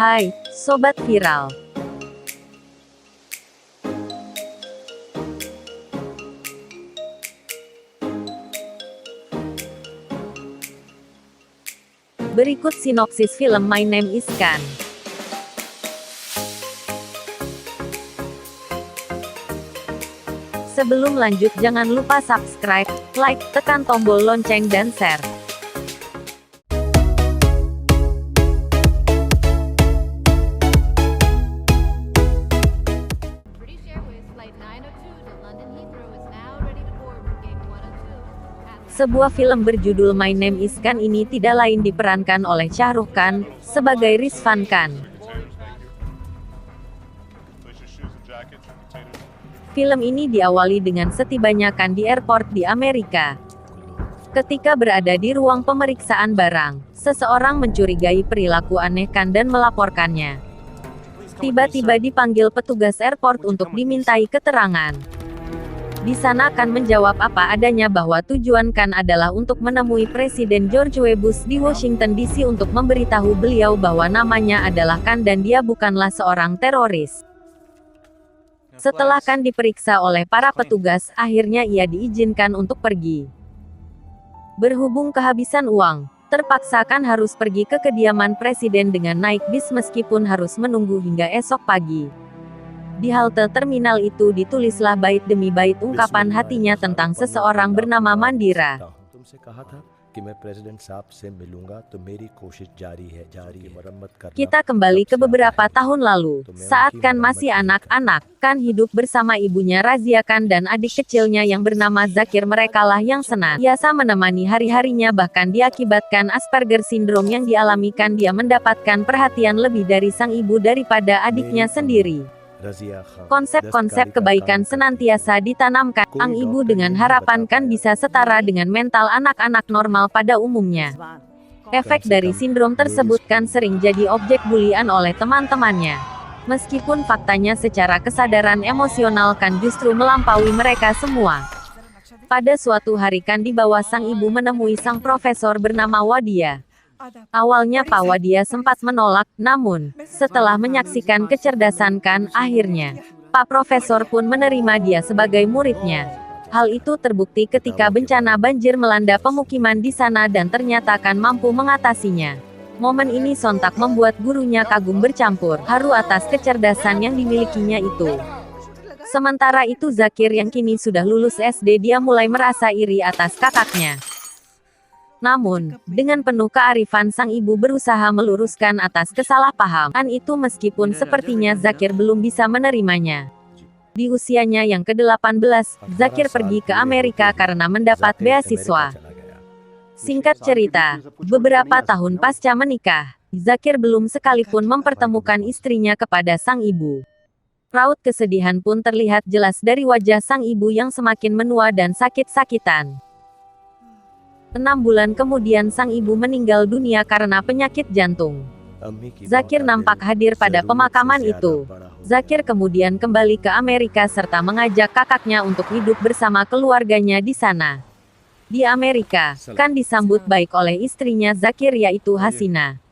Hai, Sobat Viral. Berikut sinopsis film My Name is Khan. Sebelum lanjut jangan lupa subscribe, like, tekan tombol lonceng dan share. Sebuah film berjudul My Name is Khan ini tidak lain diperankan oleh Shah Rukh Khan sebagai Rizvan Khan. Film ini diawali dengan setibanya Khan di airport di Amerika. Ketika berada di ruang pemeriksaan barang, seseorang mencurigai perilaku aneh Khan dan melaporkannya. Tiba-tiba dipanggil petugas airport untuk dimintai keterangan. Di sana Khan menjawab apa adanya bahwa tujuan Khan adalah untuk menemui Presiden George W. Bush di Washington DC untuk memberitahu beliau bahwa namanya adalah Khan dan dia bukanlah seorang teroris. Setelah Khan diperiksa oleh para petugas, akhirnya ia diizinkan untuk pergi. Berhubung kehabisan uang, terpaksa Khan harus pergi ke kediaman Presiden dengan naik bis meskipun harus menunggu hingga esok pagi. Di halte terminal itu ditulislah bait demi bait ungkapan hatinya tentang seseorang bernama Mandira. Kita kembali ke beberapa tahun lalu, saat Khan masih anak-anak. Khan hidup bersama ibunya Razia Khan dan adik kecilnya yang bernama Zakir. Merekalah yang senantiasa menemani hari-harinya, bahkan diakibatkan Asperger syndrome yang dialami Khan, dia mendapatkan perhatian lebih dari sang ibu daripada adiknya sendiri. Konsep-konsep kebaikan senantiasa ditanamkan sang ibu dengan harapan Khan bisa setara dengan mental anak-anak normal pada umumnya. Efek dari sindrom tersebut Khan sering jadi objek bulian oleh teman-temannya. Meskipun faktanya secara kesadaran emosional Khan justru melampaui mereka semua. Pada suatu hari Khan dibawa sang ibu menemui sang profesor bernama Wadia. Awalnya Pak Wadia sempat menolak, namun, setelah menyaksikan kecerdasan Khan, akhirnya, Pak Profesor pun menerima dia sebagai muridnya. Hal itu terbukti ketika bencana banjir melanda pemukiman di sana dan ternyata Khan mampu mengatasinya. Momen ini sontak membuat gurunya kagum bercampur haru atas kecerdasan yang dimilikinya itu. Sementara itu Zakir yang kini sudah lulus SD, dia mulai merasa iri atas kakaknya. Namun, dengan penuh kearifan sang ibu berusaha meluruskan atas kesalahpahaman itu meskipun sepertinya Zakir belum bisa menerimanya. Di usianya yang ke-18, Zakir pergi ke Amerika karena mendapat beasiswa. Singkat cerita, beberapa tahun pasca menikah, Zakir belum sekalipun mempertemukan istrinya kepada sang ibu. Raut kesedihan pun terlihat jelas dari wajah sang ibu yang semakin menua dan sakit-sakitan. 6 bulan kemudian sang ibu meninggal dunia karena penyakit jantung. Zakir nampak hadir pada pemakaman itu. Zakir kemudian kembali ke Amerika serta mengajak kakaknya untuk hidup bersama keluarganya di sana. Di Amerika, Khan disambut baik oleh istrinya Zakir yaitu Hasina.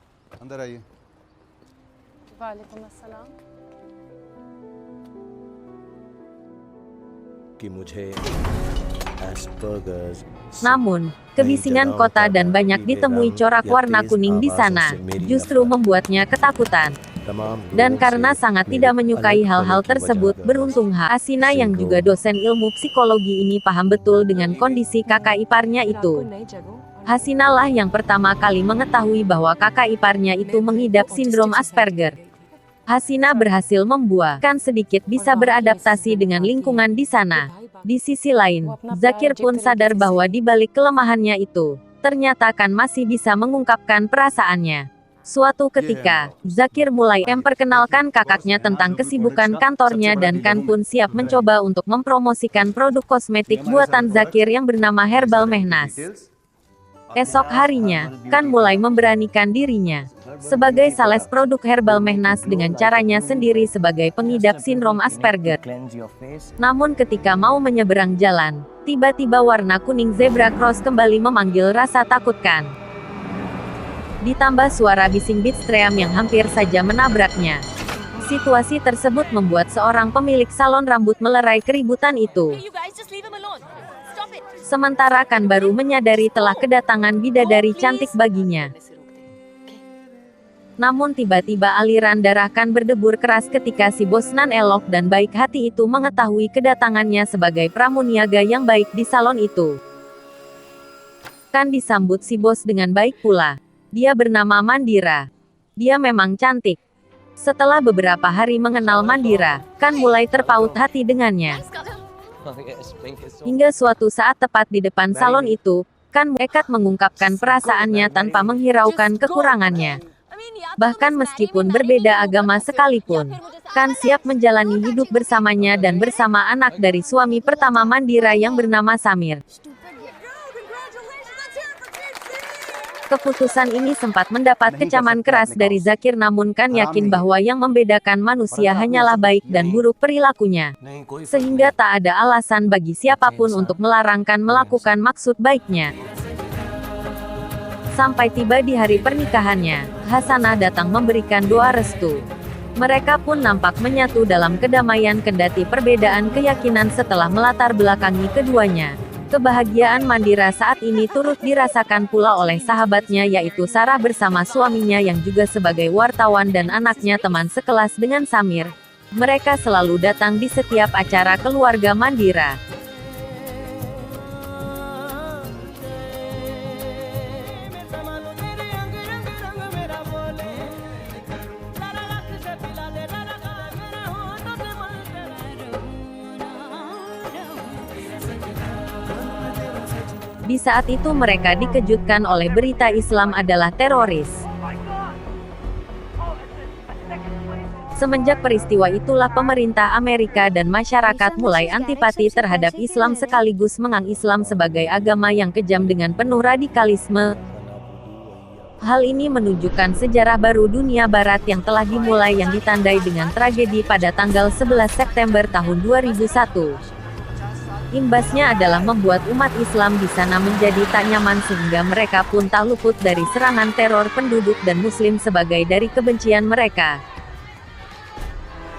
Namun, kebisingan kota dan banyak ditemui corak warna kuning di sana, justru membuatnya ketakutan. Dan karena sangat tidak menyukai hal-hal tersebut, beruntung Hasina yang juga dosen ilmu psikologi ini paham betul dengan kondisi kakak iparnya itu. Hasina lah yang pertama kali mengetahui bahwa kakak iparnya itu mengidap sindrom Asperger. Hasina berhasil membuat Khan sedikit bisa beradaptasi dengan lingkungan di sana. Di sisi lain, Zakir pun sadar bahwa di balik kelemahannya itu, ternyata Khan masih bisa mengungkapkan perasaannya. Suatu ketika, Zakir mulai memperkenalkan kakaknya tentang kesibukan kantornya dan Khan pun siap mencoba untuk mempromosikan produk kosmetik buatan Zakir yang bernama Herbal Mehnas. Esok harinya, Khan mulai memberanikan dirinya sebagai sales produk Herbal Mehnas dengan caranya sendiri sebagai pengidap sindrom Asperger. Namun ketika mau menyeberang jalan, tiba-tiba warna kuning zebra cross kembali memanggil rasa takut Khan. Ditambah suara bising Bitstream yang hampir saja menabraknya. Situasi tersebut membuat seorang pemilik salon rambut melerai keributan itu. Sementara Kan baru menyadari telah kedatangan bidadari cantik baginya. Namun tiba-tiba aliran darah Kan berdebur keras ketika si bos nan elok dan baik hati itu mengetahui kedatangannya sebagai pramuniaga yang baik di salon itu. Kan disambut si bos dengan baik pula. Dia bernama Mandira. Dia memang cantik. Setelah beberapa hari mengenal Mandira, Kan mulai terpaut hati dengannya. Hingga suatu saat tepat di depan salon itu, Kan nekat mengungkapkan perasaannya tanpa menghiraukan kekurangannya. Bahkan meskipun berbeda agama sekalipun, Kan siap menjalani hidup bersamanya dan bersama anak dari suami pertama Mandira yang bernama Samir. Keputusan ini sempat mendapat kecaman keras dari Zakir, namun Kan yakin bahwa yang membedakan manusia hanyalah baik dan buruk perilakunya. Sehingga tak ada alasan bagi siapapun untuk melarang Kan melakukan maksud baiknya. Sampai tiba di hari pernikahannya, Hasanah datang memberikan doa restu. Mereka pun nampak menyatu dalam kedamaian kendati perbedaan keyakinan setelah melatar belakangi keduanya. Kebahagiaan Mandira saat ini turut dirasakan pula oleh sahabatnya yaitu Sarah bersama suaminya yang juga sebagai wartawan dan anaknya teman sekelas dengan Samir. Mereka selalu datang di setiap acara keluarga Mandira. Di saat itu mereka dikejutkan oleh berita Islam adalah teroris. Semenjak peristiwa itulah pemerintah Amerika dan masyarakat mulai antipati terhadap Islam sekaligus menganggap Islam sebagai agama yang kejam dengan penuh radikalisme. Hal ini menunjukkan sejarah baru dunia barat yang telah dimulai yang ditandai dengan tragedi pada tanggal 11 September tahun 2001. Imbasnya adalah membuat umat Islam di sana menjadi tak nyaman sehingga mereka pun tak luput dari serangan teror penduduk dan Muslim sebagai dari kebencian mereka.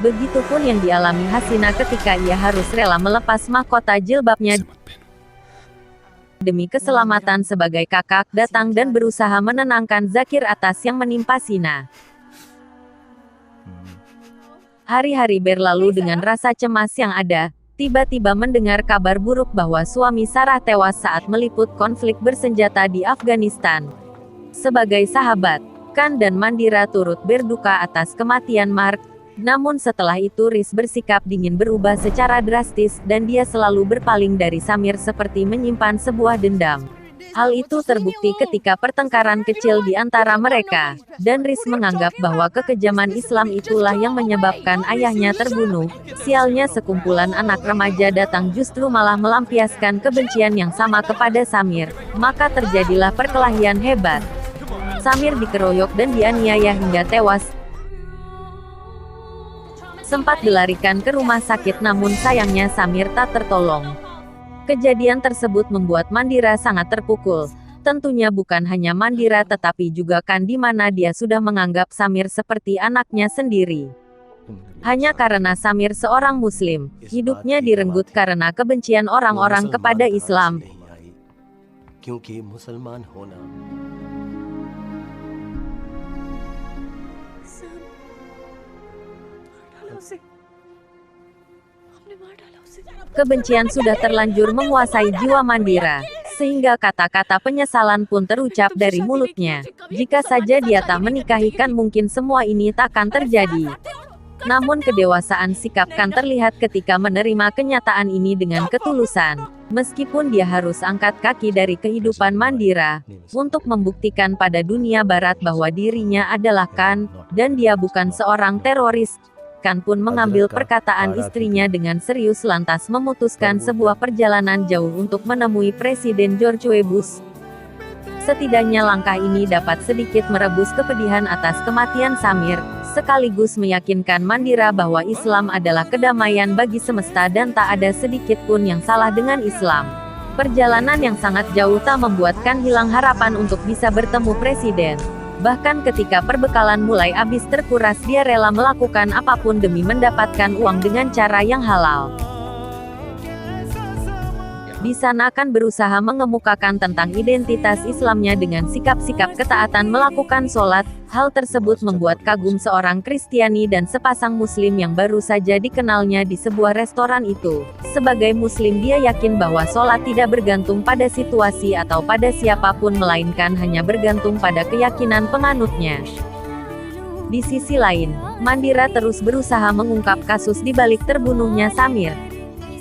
Begitupun yang dialami Hasina ketika ia harus rela melepas mahkota jilbabnya demi keselamatan sebagai kakak datang dan berusaha menenangkan Zakir atas yang menimpa Sina. Hari-hari berlalu dengan rasa cemas yang ada. Tiba-tiba mendengar kabar buruk bahwa suami Sarah tewas saat meliput konflik bersenjata di Afghanistan. Sebagai sahabat, Kan dan Mandira turut berduka atas kematian Mark. Namun setelah itu Riz bersikap dingin berubah secara drastis dan dia selalu berpaling dari Samir seperti menyimpan sebuah dendam. Hal itu terbukti ketika pertengkaran kecil di antara mereka, dan Riz menganggap bahwa kekejaman Islam itulah yang menyebabkan ayahnya terbunuh. Sialnya sekumpulan anak remaja datang justru malah melampiaskan kebencian yang sama kepada Samir, maka terjadilah perkelahian hebat. Samir dikeroyok dan dianiaya hingga tewas. Sempat dilarikan ke rumah sakit namun sayangnya Samir tak tertolong. Kejadian tersebut membuat Mandira sangat terpukul. Tentunya bukan hanya Mandira tetapi juga Kan di mana dia sudah menganggap Samir seperti anaknya sendiri. Hanya karena Samir seorang Muslim, hidupnya direnggut karena kebencian orang-orang kepada Islam. Kebencian sudah terlanjur menguasai jiwa Mandira, sehingga kata-kata penyesalan pun terucap dari mulutnya. Jika saja dia tak menikahi Kan mungkin semua ini takkan terjadi. Namun kedewasaan sikap Kan terlihat ketika menerima kenyataan ini dengan ketulusan. Meskipun dia harus angkat kaki dari kehidupan Mandira, untuk membuktikan pada dunia barat bahwa dirinya adalah Kan, dan dia bukan seorang teroris. Kan pun mengambil perkataan istrinya dengan serius lantas memutuskan sebuah perjalanan jauh untuk menemui Presiden George W. Bush. Setidaknya langkah ini dapat sedikit merebus kepedihan atas kematian Samir, sekaligus meyakinkan Mandira bahwa Islam adalah kedamaian bagi semesta dan tak ada sedikit pun yang salah dengan Islam. Perjalanan yang sangat jauh tak membuat Kan hilang harapan untuk bisa bertemu Presiden. Bahkan ketika perbekalan mulai habis terkuras, dia rela melakukan apapun demi mendapatkan uang dengan cara yang halal. Di sana akan berusaha mengemukakan tentang identitas Islamnya dengan sikap-sikap ketaatan melakukan sholat. Hal tersebut membuat kagum seorang Kristiani dan sepasang Muslim yang baru saja dikenalnya di sebuah restoran itu. Sebagai Muslim, dia yakin bahwa sholat tidak bergantung pada situasi atau pada siapapun, melainkan hanya bergantung pada keyakinan penganutnya. Di sisi lain, Mandira terus berusaha mengungkap kasus di balik terbunuhnya Samir.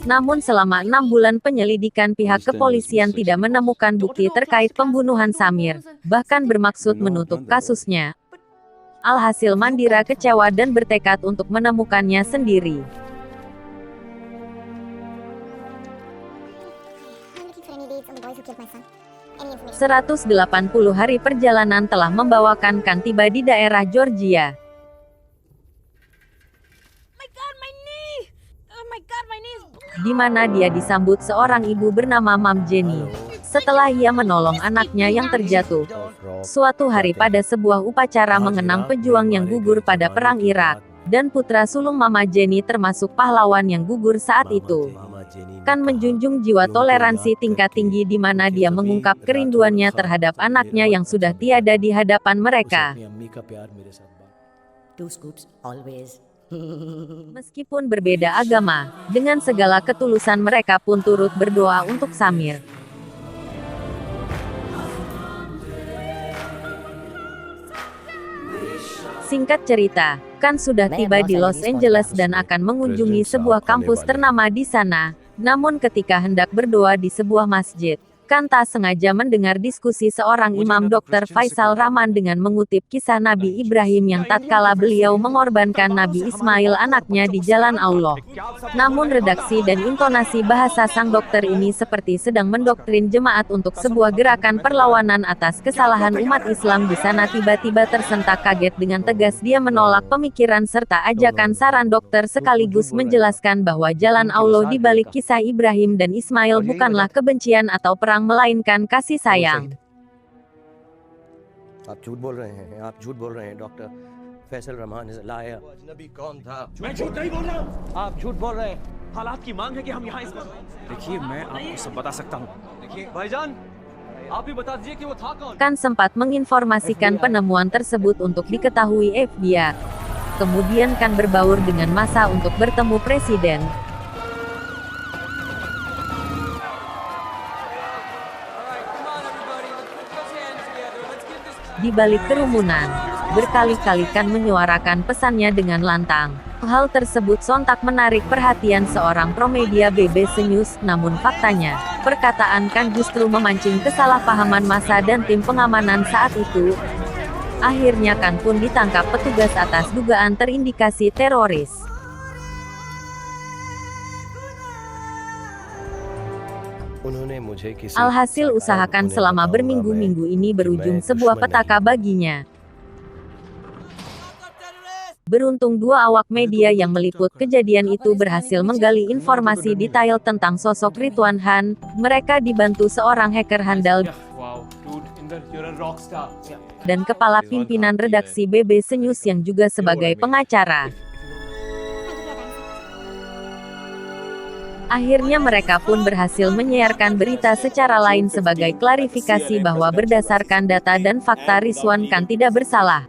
Namun selama 6 bulan penyelidikan, pihak kepolisian tidak menemukan bukti terkait pembunuhan Samir, bahkan bermaksud menutup kasusnya. Alhasil Mandira kecewa dan bertekad untuk menemukannya sendiri. "180 hari perjalanan telah membawakan Khan tiba di daerah Georgia. Di mana dia disambut seorang ibu bernama Mam Jenny. Setelah ia menolong anaknya yang terjatuh suatu hari pada sebuah upacara mengenang pejuang yang gugur pada Perang Irak, dan putra sulung Mama Jenny termasuk pahlawan yang gugur saat itu. Khan menjunjung jiwa toleransi tingkat tinggi di mana dia mengungkap kerinduannya terhadap anaknya yang sudah tiada di hadapan mereka. Meskipun berbeda agama, dengan segala ketulusan mereka pun turut berdoa untuk Samir. Singkat cerita, Khan sudah tiba di Los Angeles dan akan mengunjungi sebuah kampus ternama di sana. Namun ketika hendak berdoa di sebuah masjid, Khan tak sengaja mendengar diskusi seorang imam Dr. Faisal Rahman dengan mengutip kisah Nabi Ibrahim yang tatkala beliau mengorbankan Nabi Ismail anaknya di jalan Allah. Namun redaksi dan intonasi bahasa sang dokter ini seperti sedang mendoktrin jemaat untuk sebuah gerakan perlawanan atas kesalahan umat Islam di sana. Tiba-tiba tersentak kaget, dengan tegas dia menolak pemikiran serta ajakan saran dokter sekaligus menjelaskan bahwa jalan Allah di balik kisah Ibrahim dan Ismail bukanlah kebencian atau perang, melainkan kasih sayang. आप झूठ बोल रहे हैं, आप झूठ बोल रहे हैं। Doctor Faisal Rahman is a liar. अजनबी कौन था? मैं झूठ नहीं बोल रहा हूं। आप झूठ बोल रहे हैं। हालात की मांग है कि हम यहाँ इस वक्त। देखिए, मैं आपको सब बता सकता हूँ। देखिए भाईजान, आप भी बता दीजिए कि वो था कौन। Khan sempat menginformasikan penemuan tersebut untuk diketahui FBI. Kemudian Khan berbaur dengan massa untuk bertemu presiden. Di balik kerumunan, berkali-kali Khan menyuarakan pesannya dengan lantang. Hal tersebut sontak menarik perhatian seorang promedia BBC News, namun faktanya, perkataan Khan justru memancing kesalahpahaman massa dan tim pengamanan saat itu. Akhirnya Khan pun ditangkap petugas atas dugaan terindikasi teroris. Alhasil usahakan selama berminggu-minggu ini berujung sebuah petaka baginya. Beruntung dua awak media yang meliput kejadian itu berhasil menggali informasi detail tentang sosok Ridwan Han. Mereka dibantu seorang hacker handal dan kepala pimpinan redaksi BBC News yang juga sebagai pengacara. Akhirnya mereka pun berhasil menyiarkan berita secara lain sebagai klarifikasi bahwa berdasarkan data dan fakta Ridwan Khan tidak bersalah.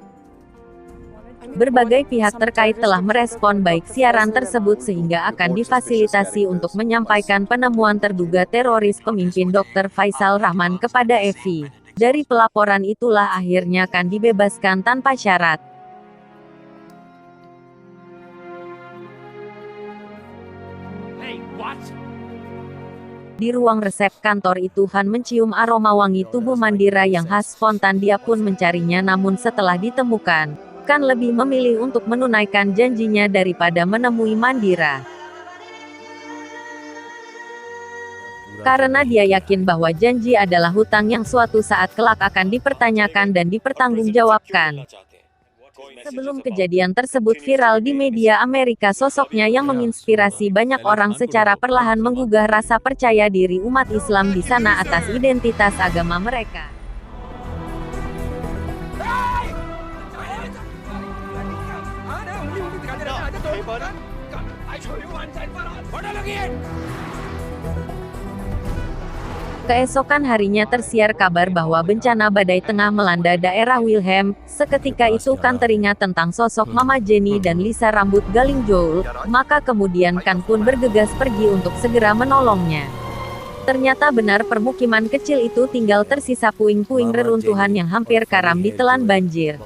Berbagai pihak terkait telah merespon baik siaran tersebut sehingga akan difasilitasi untuk menyampaikan penemuan terduga teroris pemimpin Dr. Faisal Rahman kepada FBI. Dari pelaporan itulah akhirnya Khan dibebaskan tanpa syarat. Di ruang resep kantor itu Han mencium aroma wangi tubuh Mandira yang khas. Spontan dia pun mencarinya, namun setelah ditemukan, Khan lebih memilih untuk menunaikan janjinya daripada menemui Mandira. Karena dia yakin bahwa janji adalah hutang yang suatu saat kelak akan dipertanyakan dan dipertanggungjawabkan. Sebelum kejadian tersebut viral di media Amerika, sosoknya yang menginspirasi banyak orang secara perlahan menggugah rasa percaya diri umat Islam di sana atas identitas agama mereka. Keesokan harinya tersiar kabar bahwa bencana badai tengah melanda daerah Wilhelm. Seketika itu Kan teringat tentang sosok Mama Jenny dan Lisa rambut galing Joel, maka kemudian Kan pun bergegas pergi untuk segera menolongnya. Ternyata benar permukiman kecil itu tinggal tersisa puing-puing reruntuhan yang hampir karam ditelan banjir.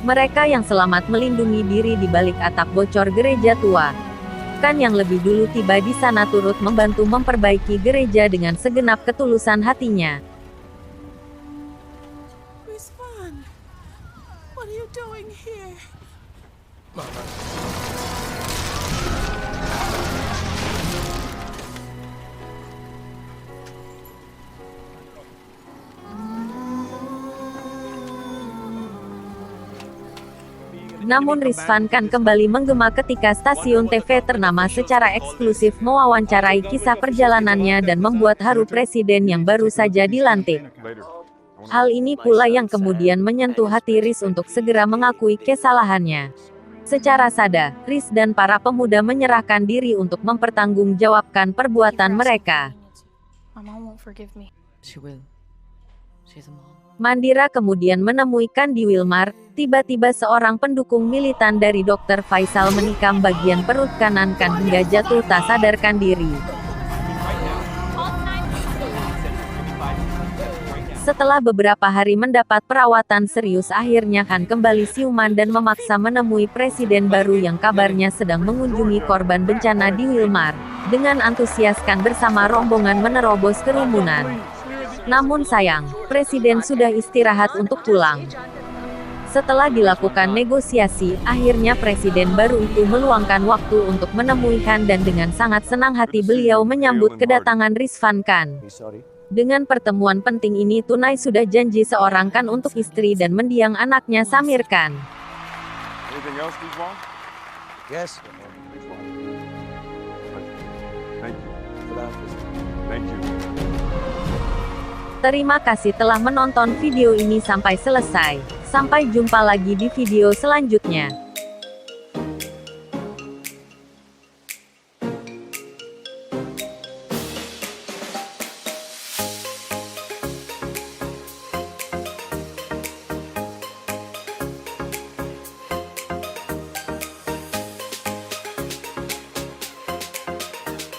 Mereka yang selamat melindungi diri di balik atap bocor gereja tua. Kan yang lebih dulu tiba di sana turut membantu memperbaiki gereja dengan segenap ketulusan hatinya. Rizvan, what are you doing here? Namun Rizvan Kan kembali menggema ketika stasiun TV ternama secara eksklusif mewawancarai kisah perjalanannya dan membuat haru presiden yang baru saja dilantik. Hal ini pula yang kemudian menyentuh hati Riz untuk segera mengakui kesalahannya. Secara sadar, Riz dan para pemuda menyerahkan diri untuk mempertanggungjawabkan perbuatan mereka. Mama won't forgive me. She will. She's a mom. Mandira kemudian menemui Kan di Wilmar. Tiba-tiba seorang pendukung militan dari Dr. Faisal menikam bagian perut kanan Kan hingga jatuh tak sadarkan diri. Setelah beberapa hari mendapat perawatan serius, akhirnya Kan kembali siuman dan memaksa menemui presiden baru yang kabarnya sedang mengunjungi korban bencana di Wilmar. Dengan antusias Kan bersama rombongan menerobos kerumunan. Namun sayang, presiden sudah istirahat untuk pulang. Setelah dilakukan negosiasi, akhirnya presiden baru itu meluangkan waktu untuk menemui Han dan dengan sangat senang hati beliau menyambut kedatangan Rizvan Kan. Dengan pertemuan penting ini Tunai sudah janji seorang Kan untuk istri dan mendiang anaknya Samir Kan. Anything else, Rizwan? Yes. Thank you. Thank you. Terima kasih telah menonton video ini sampai selesai. Sampai jumpa lagi di video selanjutnya.